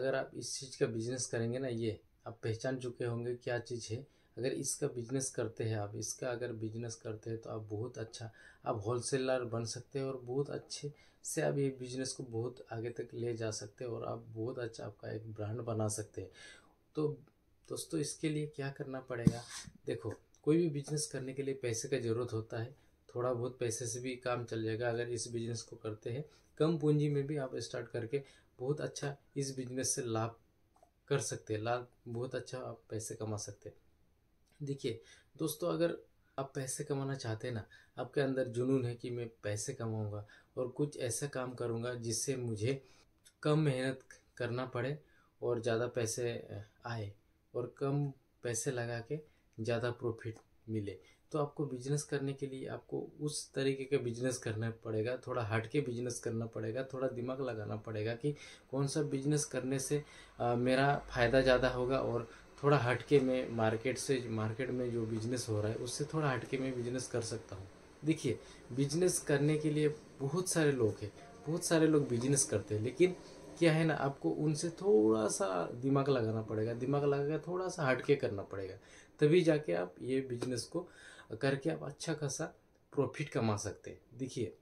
अगर आप इस चीज़ का बिजनेस करेंगे ना, ये आप पहचान चुके होंगे क्या चीज़ है। अगर इसका बिजनेस करते हैं आप, इसका अगर बिजनेस करते हैं तो आप बहुत अच्छा, आप होलसेलर बन सकते हैं और बहुत अच्छे से आप ये बिजनेस को बहुत आगे तक ले जा सकते हैं और आप बहुत अच्छा आपका एक ब्रांड बना सकते हैं। तो दोस्तों, इसके लिए क्या करना पड़ेगा? देखो, कोई भी बिजनेस करने के लिए पैसे का ज़रूरत होता है। थोड़ा बहुत पैसे से भी काम चल जाएगा अगर इस बिजनेस को करते हैं। कम पूंजी में भी आप स्टार्ट करके बहुत अच्छा इस बिजनेस से लाभ कर सकते हैं, लाभ बहुत अच्छा आप पैसे कमा सकते हैं। देखिए दोस्तों, अगर आप पैसे कमाना चाहते हैं ना, आपके अंदर जुनून है कि मैं पैसे कमाऊंगा और कुछ ऐसा काम करूंगा जिससे मुझे कम मेहनत करना पड़े और ज़्यादा पैसे आए और कम पैसे लगा के ज़्यादा प्रॉफिट मिले, तो आपको बिजनेस करने के लिए आपको उस तरीके का बिजनेस करना पड़ेगा। थोड़ा हट के बिजनेस करना पड़ेगा, थोड़ा दिमाग लगाना पड़ेगा कि कौन सा बिजनेस करने से मेरा फ़ायदा ज़्यादा होगा और थोड़ा हट के मैं मार्केट में जो बिजनेस हो रहा है उससे थोड़ा हट के मैं बिजनेस कर सकता हूँ। देखिए, बिजनेस करने के लिए बहुत सारे लोग हैं, बहुत सारे लोग बिजनेस करते हैं, लेकिन क्या है ना, आपको उनसे थोड़ा सा दिमाग लगाना पड़ेगा, दिमाग लगा के थोड़ा सा हट के करना पड़ेगा, तभी जाके आप ये बिजनेस को करके आप अच्छा खासा प्रॉफिट कमा सकते हैं। देखिए,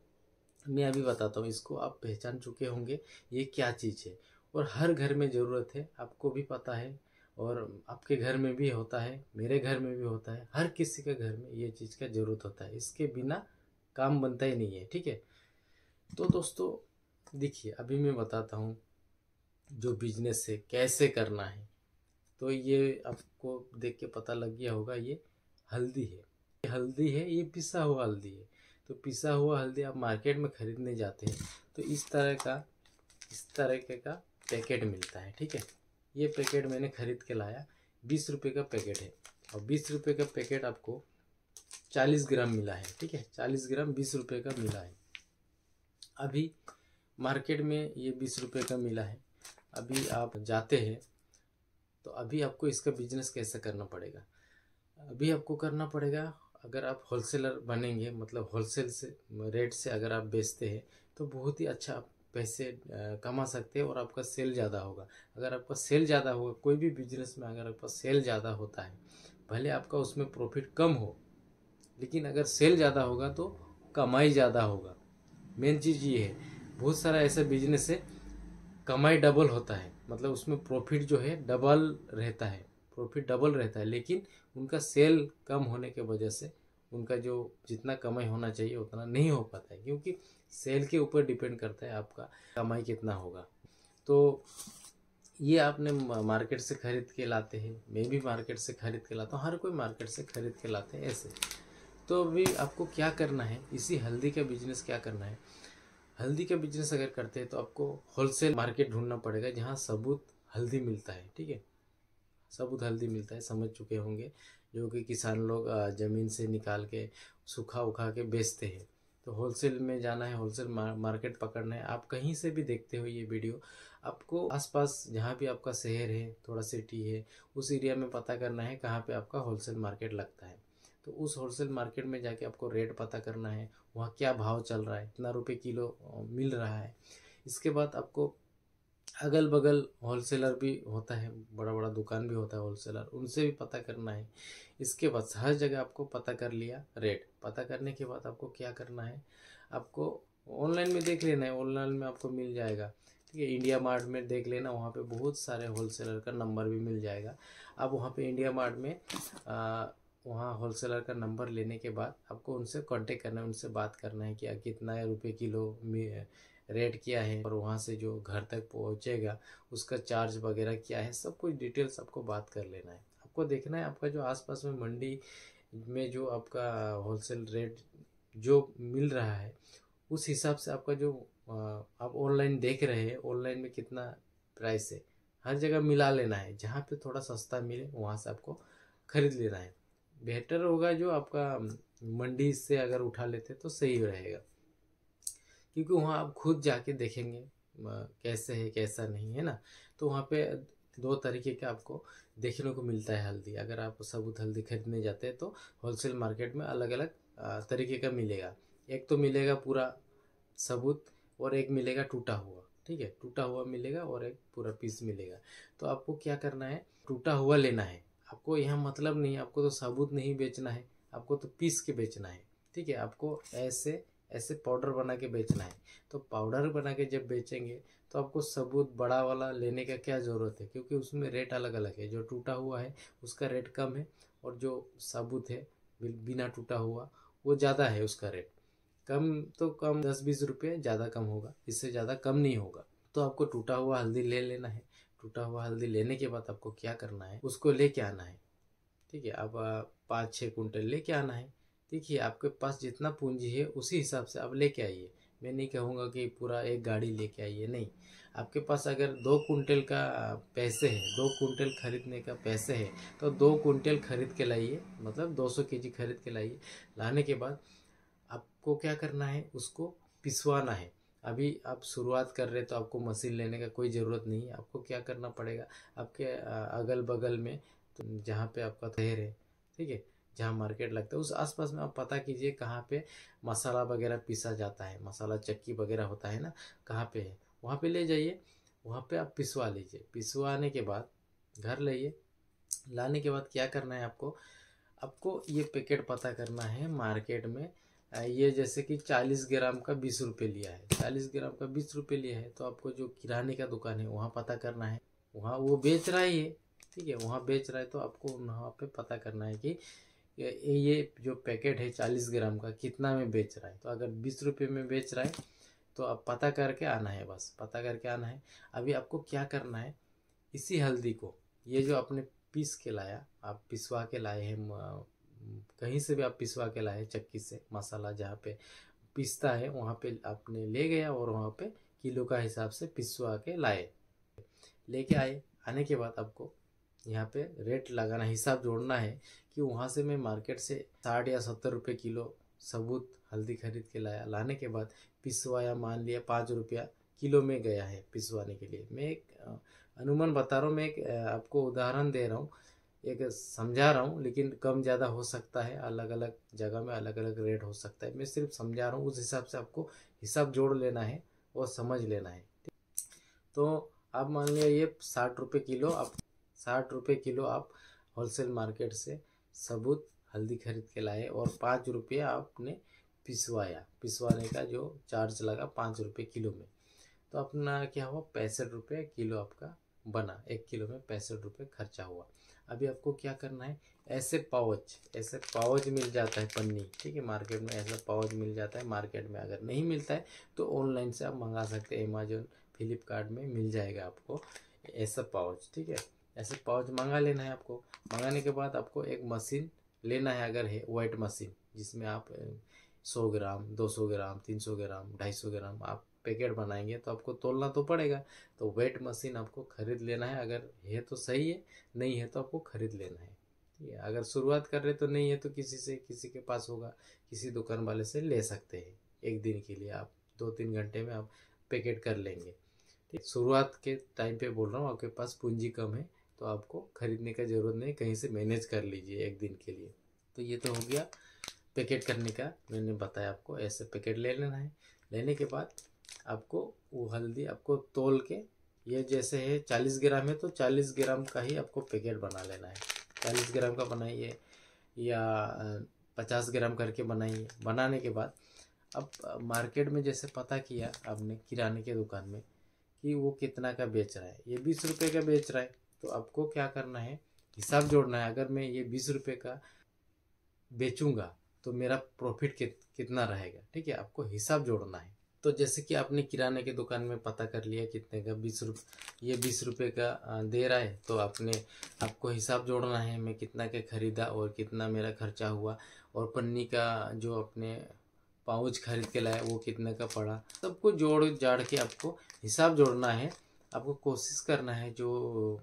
मैं अभी बताता हूँ, इसको आप पहचान चुके होंगे ये क्या चीज़ है और हर घर में ज़रूरत है, आपको भी पता है और आपके घर में भी होता है, मेरे घर में भी होता है, हर किसी के घर में ये चीज़ का ज़रूरत होता है। इसके बिना काम बनता ही नहीं है, ठीक है। तो दोस्तों देखिए, अभी मैं बताता हूँ जो बिजनेस है कैसे करना है। तो ये आपको देख के पता लग गया होगा, ये हल्दी है, ये हल्दी है, ये पिसा हुआ हल्दी है। तो पिसा हुआ हल्दी आप मार्केट में खरीदने जाते हैं तो इस तरह का पैकेट मिलता है, ठीक है। ये पैकेट मैंने खरीद के लाया, 20 रुपये का पैकेट है और 20 रुपये का पैकेट आपको 40 ग्राम मिला है, ठीक है। 40 ग्राम 20 रुपये का मिला है। अभी मार्केट में ये 20 रुपये का मिला है। अभी आप जाते हैं तो अभी आपको इसका बिजनेस कैसे करना पड़ेगा? अभी आपको करना पड़ेगा, अगर आप होलसेलर बनेंगे, मतलब होलसेल से रेट से अगर आप बेचते हैं तो बहुत ही अच्छा आप पैसे कमा सकते हैं और आपका सेल ज़्यादा होगा। अगर आपका सेल ज़्यादा होगा, कोई भी बिजनेस में अगर आपका सेल ज़्यादा होता है, भले आपका उसमें प्रॉफिट कम हो, लेकिन अगर सेल ज़्यादा होगा तो कमाई ज़्यादा होगा। मेन चीज़ ये है, बहुत सारा ऐसा बिजनेस है कमाई डबल होता है, मतलब उसमें प्रॉफिट जो है डबल रहता है, प्रॉफिट डबल रहता है, लेकिन उनका सेल कम होने के वजह से उनका जो जितना कमाई होना चाहिए उतना नहीं हो पाता है, क्योंकि सेल के ऊपर डिपेंड करता है आपका कमाई कितना होगा। तो ये आपने मार्केट से खरीद के लाते हैं, मैं भी मार्केट से खरीद के लाता हूँ, हर कोई मार्केट से खरीद के लाते हैं ऐसे। तो अभी आपको क्या करना है, इसी हल्दी का बिजनेस क्या करना है? हल्दी का बिजनेस अगर करते हैं तो आपको होलसेल मार्केट ढूंढना पड़ेगा जहाँ सबूत हल्दी मिलता है, ठीक है। सबूत हल्दी मिलता है, समझ चुके होंगे, जो कि किसान लोग ज़मीन से निकाल के सूखा उखा के बेचते हैं। तो होलसेल में जाना है, होलसेल मार्केट पकड़ना है। आप कहीं से भी देखते हो ये वीडियो, आपको आसपास जहाँ भी आपका शहर है, थोड़ा सिटी है, उस एरिया में पता करना है कहाँ पे आपका होलसेल मार्केट लगता है। तो उस होलसेल मार्केट में जाके आपको रेट पता करना है, वहाँ क्या भाव चल रहा है, कितना रुपये किलो मिल रहा है। इसके बाद आपको अगल बगल होलसेलर भी होता है, बड़ा बड़ा दुकान भी होता है होलसेलर, उनसे भी पता करना है। इसके बाद हर जगह आपको पता कर लिया, रेट पता करने के बाद आपको क्या करना है, आपको ऑनलाइन में देख लेना है, ऑनलाइन में आपको मिल जाएगा, ठीक है। इंडिया मार्ट में देख लेना, वहाँ पे बहुत सारे होलसेलर का नंबर भी मिल जाएगा। आप वहाँ पे इंडिया मार्ट में वहाँ होलसेलर का नंबर लेने के बाद आपको उनसे कांटेक्ट करना है, उनसे बात करना है कि कितना रुपये किलो में रेट क्या है और वहाँ से जो घर तक पहुँचेगा उसका चार्ज वगैरह क्या है, सब कुछ डिटेल्स आपको बात कर लेना है। आपको देखना है आपका जो आसपास में मंडी में जो आपका होलसेल रेट जो मिल रहा है, उस हिसाब से आपका जो आप ऑनलाइन देख रहे हैं, ऑनलाइन में कितना प्राइस है, हर जगह मिला लेना है। जहाँ पे थोड़ा सस्ता मिले वहाँ से आपको खरीद लेना है। बेहतर होगा जो आपका मंडी से अगर उठा लेते तो सही रहेगा, क्योंकि वहाँ आप खुद जाके देखेंगे कैसे है कैसा नहीं है ना। तो वहाँ पे दो तरीके का आपको देखने को मिलता है हल्दी। अगर आप साबुत हल्दी खरीदने जाते हैं तो होलसेल मार्केट में अलग अलग तरीके का मिलेगा। एक तो मिलेगा पूरा सबूत और एक मिलेगा टूटा हुआ। ठीक है, टूटा हुआ मिलेगा और एक पूरा पीस मिलेगा। तो आपको क्या करना है, टूटा हुआ लेना है। आपको यहाँ मतलब नहीं, आपको तो साबुत नहीं बेचना है, आपको तो पीस के बेचना है। ठीक है, आपको ऐसे ऐसे पाउडर बना के बेचना है। तो पाउडर बना के जब बेचेंगे तो आपको सबूत बड़ा वाला लेने का क्या ज़रूरत है, क्योंकि उसमें रेट अलग अलग है। जो टूटा हुआ है उसका रेट कम है, और जो साबुत है बिना टूटा हुआ वो ज़्यादा है, उसका रेट कम तो कम 10-20 रुपये ज़्यादा कम होगा, इससे ज़्यादा कम नहीं होगा। तो आपको टूटा हुआ हल्दी ले लेना है। टूटा हुआ हल्दी लेने के बाद आपको क्या करना है, उसको लेके आना है। ठीक है, अब 5-6 कुंटल लेके आना है। देखिए आपके पास जितना पूंजी है उसी हिसाब से आप लेके आइए। मैं नहीं कहूँगा कि पूरा एक गाड़ी लेके आइए, नहीं। आपके पास अगर 2 कुंटल का पैसे है, 2 कुंटल खरीदने का पैसे है, तो 2 कुंटल खरीद के लाइए, मतलब 200 kg खरीद के लाइए। लाने के बाद आपको क्या करना है, उसको पिसवाना है। अभी आप शुरुआत कर रहे तो आपको मशीन लेने का कोई ज़रूरत नहीं है। आपको क्या करना पड़ेगा, आपके अगल बगल में तो जहाँ पे आपका शहर है, ठीक है, जहाँ मार्केट लगता है उस आसपास में आप पता कीजिए कहाँ पे मसाला वगैरह पीसा जाता है, मसाला चक्की वगैरह होता है ना, कहाँ पे है, वहाँ पे ले जाइए। वहाँ पे आप पिसवा लीजिए। पिसवाने के बाद घर लाइए। लाने के बाद क्या करना है, आपको आपको ये पैकेट पता करना है मार्केट में। ये जैसे कि 40 ग्राम का 20 रुपये लिया है, 40 ग्राम का 20 रुपये लिया है, तो आपको जो किराने का दुकान है वहाँ पता करना है, वहाँ वो बेच रहा है ये। ठीक है, वहाँ बेच रहा है तो आपको वहाँ पे पता करना है कि ये जो पैकेट है 40 ग्राम का कितना में बेच रहा है। तो अगर 20 रुपये में बेच रहा है तो आप पता करके आना है, बस पता करके आना है। अभी आपको क्या करना है, इसी हल्दी को, ये जो आपने पीस के लाया, आप पिसवा के लाए हैं, कहीं से भी आप पिसवा के लाए चक्की से, मसाला जहाँ पे पिसता है वहाँ पे आपने ले गया और वहाँ पे किलो का हिसाब से पिसवा के लाए। लेके आए, आने के बाद आपको यहाँ पे रेट लगाना, हिसाब जोड़ना है कि वहाँ से मैं मार्केट से 60 या 70 रुपये किलो सबूत हल्दी खरीद के लाया। लाने के बाद पिसवाया, मान लिया 5 रुपया किलो में गया है पिसवाने के लिए। मैं एक अनुमान बता रहा हूँ, मैं एक आपको उदाहरण दे रहा हूँ, एक समझा रहा हूँ, लेकिन कम ज़्यादा हो सकता है, अलग अलग जगह में अलग अलग रेट हो सकता है। मैं सिर्फ समझा रहा हूँ, उस हिसाब से आपको हिसाब जोड़ लेना है और समझ लेना है। तो आप मान लिया ये 60 रुपये किलो, आप 60 रुपये किलो आप होलसेल मार्केट से सबूत हल्दी खरीद के लाए, और 5 रुपये आपने पिसवाया। पिसवाने का जो चार्ज लगा 5 रुपये किलो में, तो अपना क्या हुआ, 65 रुपये किलो आपका बना। 1 किलो में 65 रुपये खर्चा हुआ। अभी आपको क्या करना है, ऐसे पाउच मिल जाता है, पन्नी, ठीक है, मार्केट में ऐसा पाउच मिल जाता है। मार्केट में अगर नहीं मिलता है तो ऑनलाइन से आप मंगा सकते हैं, अमेजोन फ्लिपकार्ट में मिल जाएगा आपको ऐसा पाउच। ठीक है, ऐसे पाउच मंगा लेना है आपको। मंगाने के बाद आपको एक मशीन लेना है, अगर है वाइट मशीन, जिसमें आप 100 ग्राम, 200 ग्राम, 300 ग्राम, 250 ग्राम आप पैकेट बनाएंगे तो आपको तोलना तो पड़ेगा। तो वेट मशीन आपको खरीद लेना है, अगर है तो सही है, नहीं है तो आपको खरीद लेना है। ठीक है, अगर शुरुआत कर रहे तो नहीं है तो किसी के पास होगा, किसी दुकान वाले से ले सकते हैं। एक दिन के लिए आप 2-3 घंटे में आप पैकेट कर लेंगे। ठीक, शुरुआत के टाइम पे बोल रहा हूँ, आपके पास पूंजी कम है तो आपको खरीदने का ज़रूरत नहीं, कहीं से मैनेज कर लीजिए एक दिन के लिए। तो ये तो हो गया पैकेट करने का, मैंने बताया आपको। ऐसे पैकेट ले लेना है। लेने के बाद आपको वो हल्दी आपको तोल के, ये जैसे है 40 ग्राम है तो 40 ग्राम का ही आपको पैकेट बना लेना है। 40 ग्राम का बनाइए या 50 ग्राम करके बनाइए। बनाने के बाद अब मार्केट में जैसे पता किया आपने किराने के दुकान में कि वो कितना का बेच रहा है, ये 20 रुपये का बेच रहा है, तो आपको क्या करना है, हिसाब जोड़ना है। अगर मैं ये 20 रुपये का बेचूंगा तो मेरा प्रॉफिट कितना रहेगा। ठीक है, आपको हिसाब जोड़ना है। तो जैसे कि आपने किराने के दुकान में पता कर लिया कितने का, 20 रुपये, ये 20 रुपये का दे रहा है, तो आपको हिसाब जोड़ना है, मैं कितना के खरीदा और कितना मेरा खर्चा हुआ, और पन्नी का जो अपने पाउच खरीद के लाया वो कितने का पड़ा, सबको जोड़ जाड़ के आपको हिसाब जोड़ना है। आपको कोशिश करना है जो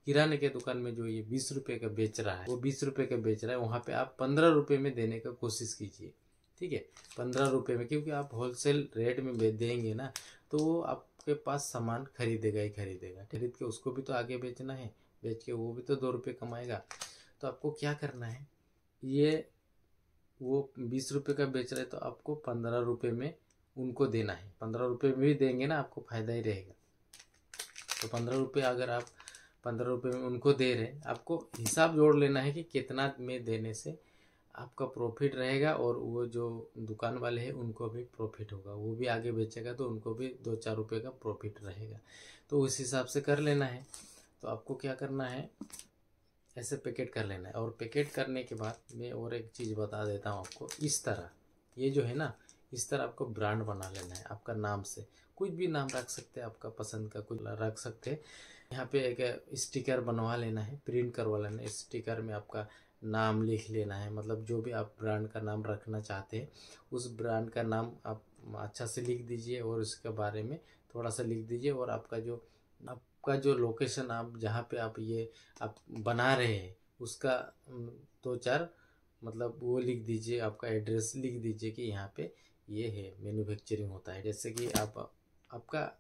किराने के दुकान में जो ये 20 रुपये का बेच रहा है, वो 20 रुपये का बेच रहा है, वहाँ पे आप 15 रुपये में देने का कोशिश कीजिए। ठीक है, 15 रुपये में, क्योंकि आप होलसेल रेट में बेच देंगे ना, तो वो आपके पास सामान खरीदेगा ही खरीदेगा। खरीद के उसको भी तो आगे बेचना है, बेच के वो भी तो 2 रुपये कमाएगा। तो आपको क्या करना है, ये वो 20 रुपये का बेच रहे तो आपको 15 रुपये में उनको देना है। 15 रुपये में भी देंगे ना आपको फ़ायदा ही रहेगा। तो 15 रुपये अगर आप 15 रुपये में उनको दे रहे हैं, आपको हिसाब जोड़ लेना है कि कितना में देने से आपका प्रॉफिट रहेगा और वो जो दुकान वाले हैं उनको भी प्रॉफिट होगा, वो भी आगे बेचेगा तो उनको भी 2-4 रुपये का प्रॉफिट रहेगा। तो उस हिसाब से कर लेना है। तो आपको क्या करना है, ऐसे पैकेट कर लेना है। और पैकेट करने के बाद मैं और एक चीज़ बता देता हूँ आपको। इस तरह ये जो है ना, इस तरह आपको ब्रांड बना लेना है आपका नाम से। कुछ भी नाम रख सकते हैं, आपका पसंद का कुछ रख सकते हैं। यहाँ पे एक स्टिकर बनवा लेना है, प्रिंट करवा लेना है। स्टिकर में आपका नाम लिख लेना है, मतलब जो भी आप ब्रांड का नाम रखना चाहते हैं उस ब्रांड का नाम आप अच्छा से लिख दीजिए और उसके बारे में थोड़ा सा लिख दीजिए। और आपका जो लोकेशन, आप जहाँ पे आप ये आप बना रहे हैं उसका 2-4 मतलब वो लिख दीजिए, आपका एड्रेस लिख दीजिए कि यहाँ पे ये है मैन्युफैक्चरिंग होता है। जैसे कि आप आपका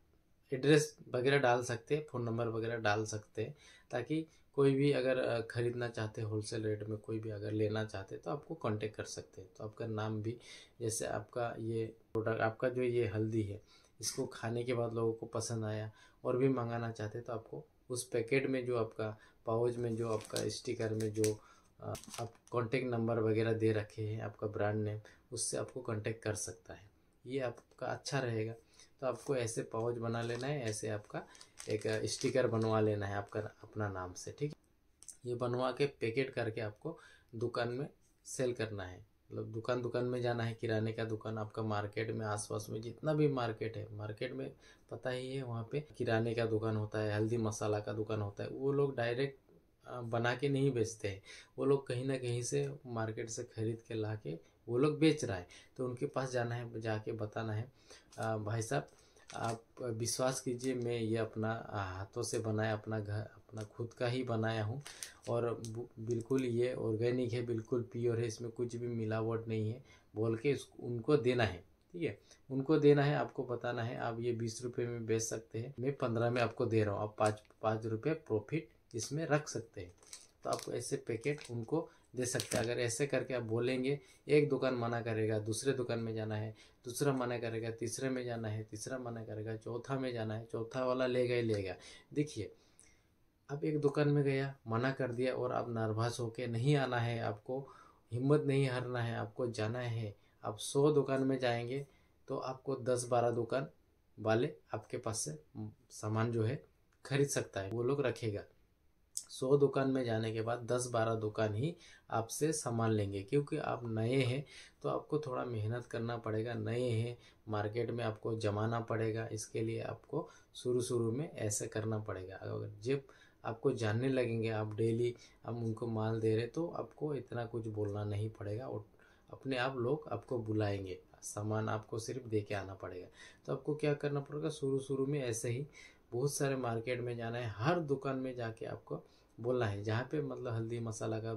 एड्रेस वगैरह डाल सकते हैं, फ़ोन नंबर वगैरह डाल सकते हैं, ताकि कोई भी अगर ख़रीदना चाहते हैं होलसेल रेट में, कोई भी अगर लेना चाहते हैं तो आपको कांटेक्ट कर सकते हैं। तो आपका नाम भी, जैसे आपका ये प्रोडक्ट, आपका जो ये हल्दी है, इसको खाने के बाद लोगों को पसंद आया और भी मंगाना चाहते हैं तो आपको उस पैकेट में जो आपका पाउच में जो आपका स्टिकर में जो आप कांटेक्ट नंबर वगैरह दे रखे हैं, आपका ब्रांड नेम, उससे आपको कांटेक्ट कर सकता है। ये आपका अच्छा रहेगा। तो आपको ऐसे पाउच बना लेना है, ऐसे आपका एक स्टिकर बनवा लेना है आपका अपना नाम से, ठीक है। ये बनवा के पैकेट करके आपको दुकान में सेल करना है। मतलब दुकान दुकान में जाना है, किराने का दुकान आपका मार्केट में आसपास में जितना भी मार्केट है, मार्केट में पता ही है वहाँ पे किराने का दुकान होता है, हल्दी मसाला का दुकान होता है। वो लोग डायरेक्ट बना के नहीं बेचते हैं, वो लोग कहीं ना कहीं से मार्केट से ख़रीद के ला के वो लोग बेच रहा है। तो उनके पास जाना है, जाके बताना है भाई साहब आप विश्वास कीजिए, मैं ये अपना हाथों से बनाया, अपना घर अपना खुद का ही बनाया हूँ और बिल्कुल ये ऑर्गेनिक है, बिल्कुल प्योर है, इसमें कुछ भी मिलावट नहीं है बोल के उनको देना है। ठीक है, उनको देना है, आपको बताना है आप ये 20 रुपये में बेच सकते हैं, मैं 15 में आपको दे रहा हूँ, आप 5 रुपये प्रॉफिट इसमें रख सकते हैं। तो आप ऐसे पैकेट उनको दे सकते हैं। अगर ऐसे करके आप बोलेंगे, एक दुकान मना करेगा, दूसरे दुकान में जाना है, दूसरा मना करेगा, तीसरे में जाना है, तीसरा मना करेगा, चौथा में जाना है, चौथा वाला लेगा ही लेगा। देखिए, अब एक दुकान में गया, मना कर दिया और आप नर्वस होके नहीं आना है, आपको हिम्मत नहीं हारना है, आपको जाना है। आप 100 दुकान में जाएंगे तो आपको 10-12 दुकान वाले आपके पास से सामान जो है खरीद सकता है, वो लोग रखेगा। 100 दुकान में जाने के बाद 10-12 दुकान ही आपसे सामान लेंगे, क्योंकि आप नए हैं तो आपको थोड़ा मेहनत करना पड़ेगा। नए हैं, मार्केट में आपको जमाना पड़ेगा, इसके लिए आपको शुरू शुरू में ऐसे करना पड़ेगा। अगर जब आपको जानने लगेंगे, आप डेली हम उनको माल दे रहे, तो आपको इतना कुछ बोलना नहीं पड़ेगा और अपने आप लोग आपको बुलाएंगे, सामान आपको सिर्फ दे के आना पड़ेगा। तो आपको क्या करना पड़ेगा, शुरू शुरू में ऐसे ही बहुत सारे मार्केट में जाना है, हर दुकान में जाके आपको बोलना है, जहाँ पे मतलब हल्दी मसाला का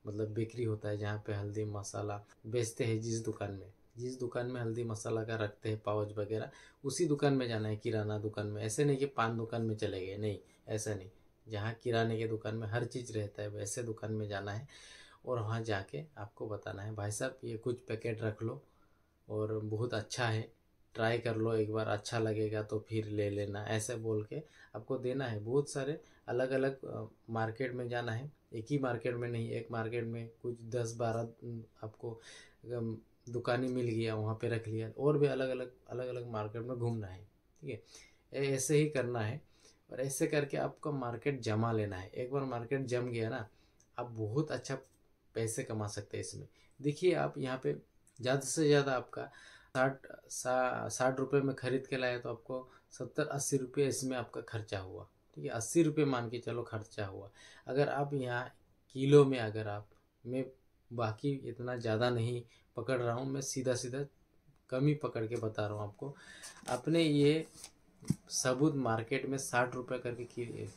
मतलब बिक्री होता है, जहाँ पे हल्दी मसाला बेचते हैं, जिस दुकान में हल्दी मसाला का रखते हैं पाउच वगैरह, उसी दुकान में जाना है, किराना दुकान में। ऐसे नहीं कि पान दुकान में चले गए, नहीं, ऐसा नहीं। जहाँ किराने के दुकान में हर चीज़ रहता है, वैसे दुकान में जाना है और वहाँ जाके आपको बताना है, भाई साहब ये कुछ पैकेट रख लो और बहुत अच्छा है, ट्राई कर लो एक बार, अच्छा लगेगा तो फिर ले लेना, ऐसे बोल के आपको देना है। बहुत सारे अलग अलग मार्केट में जाना है, एक ही मार्केट में नहीं, एक मार्केट में कुछ 10-12 आपको दुकानें मिल गया, वहाँ पे रख लिया, और भी अलग अलग मार्केट में घूमना है। ठीक है, ऐसे ही करना है और ऐसे करके आपको मार्केट जमा लेना है। एक बार मार्केट जम गया ना, आप बहुत अच्छा पैसे कमा सकते हैं इसमें। देखिए, आप यहाँ पे ज़्यादा से ज़्यादा आपका 60 रुपये में ख़रीद के लाए तो आपको 70-80 रुपये इसमें आपका खर्चा हुआ। ठीक है, 80 रुपये मान के चलो खर्चा हुआ। अगर आप यहाँ किलो में, अगर आप, मैं बाकी इतना ज़्यादा नहीं पकड़ रहा हूँ, मैं सीधा सीधा कम ही पकड़ के बता रहा हूँ आपको। आपने ये साबुत मार्केट में 60 रुपये करके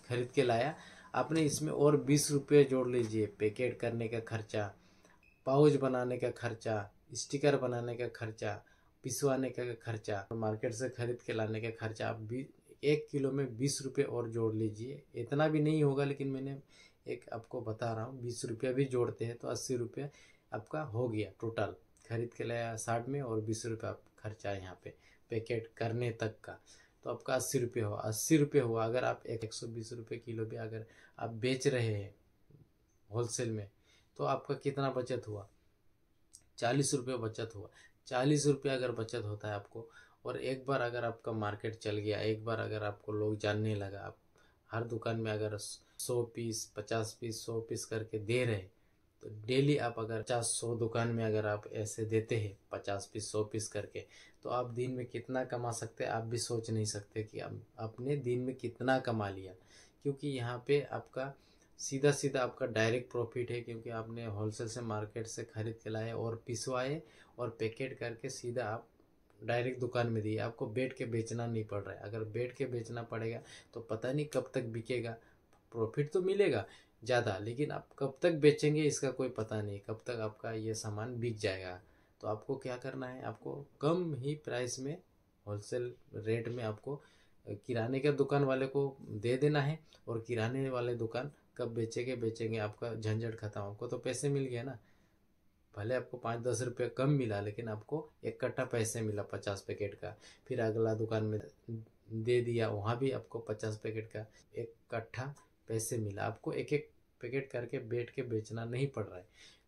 खरीद के लाया, आपने इसमें और 20 रुपये जोड़ लीजिए, पैकेट करने का खर्चा, पाउच बनाने का खर्चा, स्टिकर बनाने का खर्चा, पिसवाने का खर्चा, मार्केट से खरीद के लाने का खर्चा, आप 1 किलो में 20 रुपये और जोड़ लीजिए। इतना भी नहीं होगा, लेकिन मैंने एक आपको बता रहा हूँ, 20 रुपया भी जोड़ते हैं तो 80 रुपये आपका हो गया टोटल। खरीद के लाया 60 में और 20 रुपये आप खर्चा है यहाँ पे पैकेट करने तक का। तो आपका 80 रुपये हुआ, 80 रुपये हुआ। अगर आप 120 रुपये किलो भी अगर आप बेच रहे हैं होलसेल में, तो आपका कितना बचत हुआ? 40 रुपये बचत हुआ। 40 रुपये अगर बचत होता है आपको, और एक बार अगर आपका मार्केट चल गया, एक बार अगर आपको लोग जानने लगा, आप हर दुकान में अगर 100 पीस 50 पीस 100 पीस करके दे रहे, तो डेली आप अगर 50-100 दुकान में अगर आप ऐसे देते हैं 50 पीस 100 पीस करके, तो आप दिन में कितना कमा सकते हैं? आप भी सोच नहीं सकते कि आपने दिन में कितना कमा लिया। क्योंकि यहाँ पे आपका सीधा सीधा आपका डायरेक्ट प्रॉफिट है, क्योंकि आपने होलसेल से मार्केट से खरीद के लाए और पिसवाए और पैकेट करके सीधा आप डायरेक्ट दुकान में दिए। आपको बैठ के बेचना नहीं पड़ रहा है। अगर बैठ के बेचना पड़ेगा तो पता नहीं कब तक बिकेगा। प्रॉफिट तो मिलेगा ज़्यादा, लेकिन आप कब तक बेचेंगे इसका कोई पता नहीं, कब तक आपका ये सामान बिक जाएगा। तो आपको क्या करना है, आपको कम ही प्राइस में होलसेल रेट में आपको किराने के दुकान वाले को दे देना है, और किराने वाले दुकान कब बेचेंगे आपका झंझट खत्म। आपको तो पैसे मिल गए ना, भले आपको 5-10 रुपये कम मिला, लेकिन आपको एक कट्टा पैसे मिला 50 पैकेट का। फिर अगला दुकान में दे दिया, वहाँ भी आपको 50 पैकेट का एक कट्ठा पैसे मिला। आपको एक एक पैकेट करके बैठ के बेचना नहीं पड़ रहा है।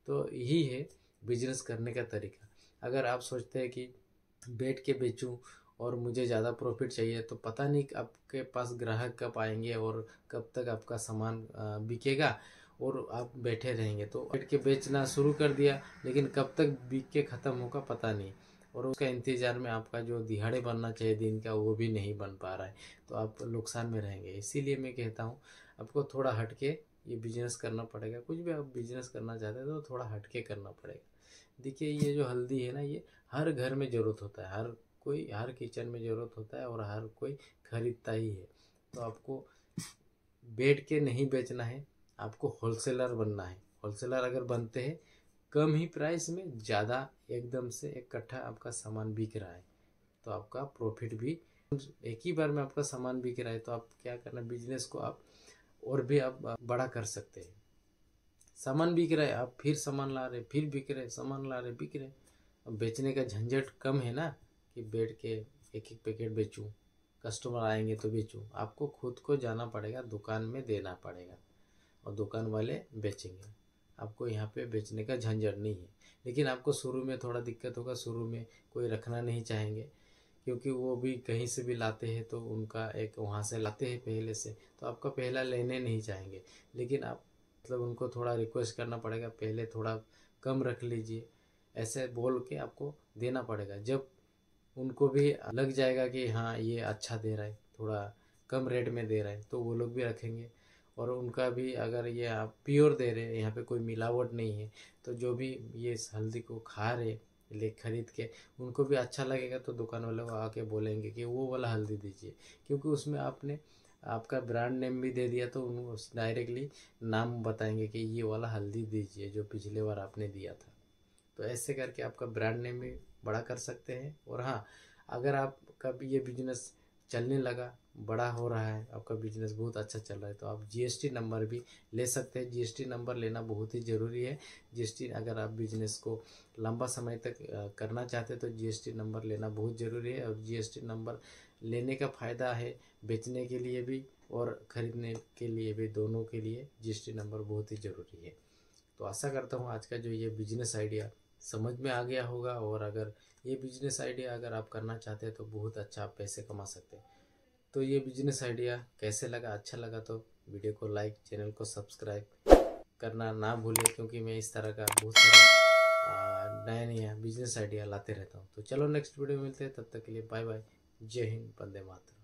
तो यही है बिजनेस करने का तरीका। अगर आप सोचते हैं कि बैठ के बेचूं और मुझे ज़्यादा प्रॉफिट चाहिए, तो पता नहीं आपके पास ग्राहक कब आएंगे और कब तक आपका सामान बिकेगा, और आप बैठे रहेंगे। तो बैठ के बेचना शुरू कर दिया, लेकिन कब तक बिक के ख़त्म होगा पता नहीं, और उसका इंतज़ार में आपका जो दिहाड़े बनना चाहिए दिन का, वो भी नहीं बन पा रहा है। तो आप नुकसान में रहेंगे। इसीलिए मैं कहता हूँ आपको थोड़ा हट के ये बिजनेस करना पड़ेगा। कुछ भी आप बिजनेस करना चाहते हैं तो थोड़ा हट के करना पड़ेगा। देखिए, ये जो हल्दी है ना, ये हर घर में ज़रूरत होता है, हर कोई हर किचन में ज़रूरत होता है, और हर कोई खरीदता ही है। तो आपको बैठ के नहीं बेचना है, आपको होलसेलर बनना है। होलसेलर अगर बनते हैं, कम ही प्राइस में ज़्यादा एकदम से इकट्ठा आपका सामान बिक रहा है, तो आपका प्रॉफिट भी एक ही बार में आपका सामान बिक रहा है। तो आप क्या करना, बिजनेस को आप और भी आप बड़ा कर सकते हैं। सामान बिक रहा है, आप फिर सामान ला रहे, फिर बिक रहे, सामान ला रहे, बिक रहे। अब बेचने का झंझट कम है ना, कि बैठ के एक एक पैकेट बेचूं, कस्टमर आएंगे तो बेचूं। आपको खुद को जाना पड़ेगा, दुकान में देना पड़ेगा, और दुकान वाले बेचेंगे। आपको यहाँ पे बेचने का झंझट नहीं है। लेकिन आपको शुरू में थोड़ा दिक्कत होगा, शुरू में कोई रखना नहीं चाहेंगे, क्योंकि वो भी कहीं से भी लाते हैं, तो उनका एक वहाँ से लाते हैं पहले से, तो आपका पहला लेने नहीं चाहेंगे। लेकिन आप मतलब उनको थोड़ा रिक्वेस्ट करना पड़ेगा, पहले थोड़ा कम रख लीजिए, ऐसे बोल के आपको देना पड़ेगा। जब उनको भी लग जाएगा कि हाँ ये अच्छा दे रहा है, थोड़ा कम रेट में दे रहा है, तो वो लोग भी रखेंगे। और उनका भी अगर ये आप प्योर दे रहे हैं, यहाँ पे कोई मिलावट नहीं है, तो जो भी ये हल्दी को खा रहे ले खरीद के, उनको भी अच्छा लगेगा। तो दुकान वाले को आके बोलेंगे कि वो वाला हल्दी दीजिए, क्योंकि उसमें आपने आपका ब्रांड नेम भी दे दिया, तो उनको डायरेक्टली नाम बताएंगे कि ये वाला हल्दी दीजिए जो पिछले बार आपने दिया था। तो ऐसे करके आपका ब्रांड नेम भी बड़ा कर सकते हैं। और हाँ, अगर आपका भी ये बिजनेस चलने लगा, बड़ा हो रहा है, आपका बिजनेस बहुत अच्छा चल रहा है, तो आप जीएसटी नंबर भी ले सकते हैं। जीएसटी नंबर लेना बहुत ही ज़रूरी है। जीएसटी अगर आप बिजनेस को लंबा समय तक करना चाहते हैं, तो जीएसटी नंबर लेना बहुत ज़रूरी है। और जीएसटी नंबर लेने का फ़ायदा है बेचने के लिए भी और ख़रीदने के लिए भी, दोनों के लिए जीएसटी नंबर बहुत ही ज़रूरी है। तो आशा करता हूँ आज का जो ये बिजनेस आइडिया समझ में आ गया होगा, और अगर ये बिजनेस आइडिया अगर आप करना चाहते हैं तो बहुत अच्छा आप पैसे कमा सकते हैं। तो ये बिजनेस आइडिया कैसे लगा, अच्छा लगा तो वीडियो को लाइक, चैनल को सब्सक्राइब करना ना भूलिए, क्योंकि मैं इस तरह का बहुत सारा नया नया बिजनेस आइडिया लाते रहता हूँ। तो चलो नेक्स्ट वीडियो में मिलते हैं, तब तक के लिए बाय बाय। जय हिंद, वंदे मातरम।